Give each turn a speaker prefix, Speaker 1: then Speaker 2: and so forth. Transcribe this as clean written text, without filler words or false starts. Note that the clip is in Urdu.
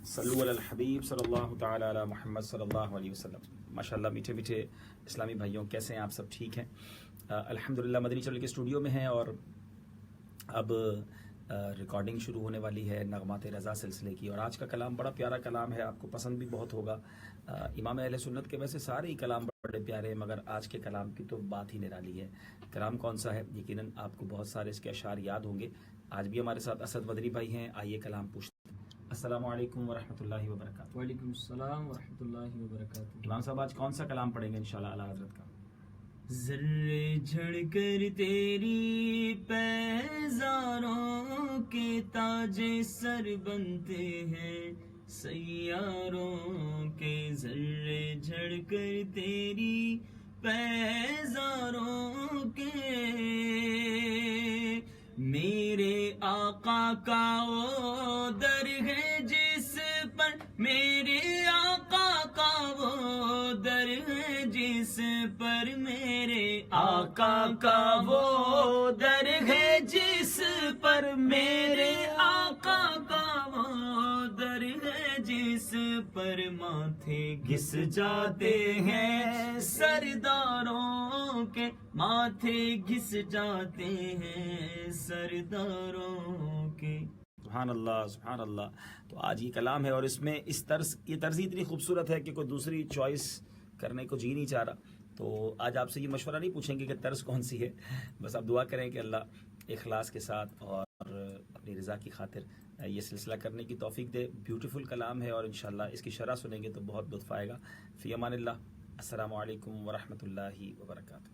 Speaker 1: صلو علی الحبیب صلی اللہ تعالی علی محمد صلی اللہ علیہ وسلم۔ ماشاءاللہ میٹھے میٹھے اسلامی بھائیوں، کیسے ہیں آپ؟ سب ٹھیک ہیں؟ الحمدللہ مدنی چینل کے اسٹوڈیو میں ہیں اور اب ریکارڈنگ شروع ہونے والی ہے نغمات رضا سلسلے کی، اور آج کا کلام بڑا پیارا کلام ہے، آپ کو پسند بھی بہت ہوگا۔ امام اہل سنت کے ویسے سارے ہی کلام بڑے پیارے ہیں، مگر آج کے کلام کی تو بات ہی نرالی ہے۔ کلام کون سا ہے؟ یقیناً آپ کو بہت سارے اس کے اشعار یاد ہوں گے۔ آج بھی ہمارے ساتھ اسد مدنی بھائی ہیں، آئیے کلام پوچھتے ہیں۔ السلام علیکم ورحمۃ اللہ وبرکاتہ۔
Speaker 2: وعلیکم السلام ورحمۃ اللہ وبرکاتہ۔
Speaker 1: امام صاحب آج کون سا کلام پڑھیں گے انشاءاللہ اعلیٰ حضرت کا؟
Speaker 2: ذرے جھڑ کر تیری پیزاروں کے تاج سر بنتے ہیں سیاروں کے، ذرے جھڑ کر تیری پیزاروں کے، میرے آقا کا وہ در ہے جس پر، میرے آقا کا وہ در ہے جس پر، میرے آقا کا وہ در ہے جس پر، میرے آقا کا وہ در ہے جس پر، ماتھے گھس جاتے ہیں سرداروں کے، ماتھے گھس جاتے ہیں سرداروں کے۔
Speaker 1: سبحان اللہ سبحان اللہ۔ تو آج یہ کلام ہے، اور اس میں اس طرز، یہ طرز اتنی خوبصورت ہے کہ کوئی دوسری چوائس کرنے کو جی نہیں چاہ رہا۔ تو آج آپ سے یہ مشورہ نہیں پوچھیں گے کہ طرز کون سی ہے، بس آپ دعا کریں کہ اللہ اخلاص کے ساتھ اور اپنی رضا کی خاطر یہ سلسلہ کرنے کی توفیق دے۔ بیوٹیفل کلام ہے، اور انشاءاللہ اس کی شرح سنیں گے تو بہت لطف آئے گا۔ فی امان اللہ۔ السلام علیکم ورحمۃ اللہ وبرکاتہ۔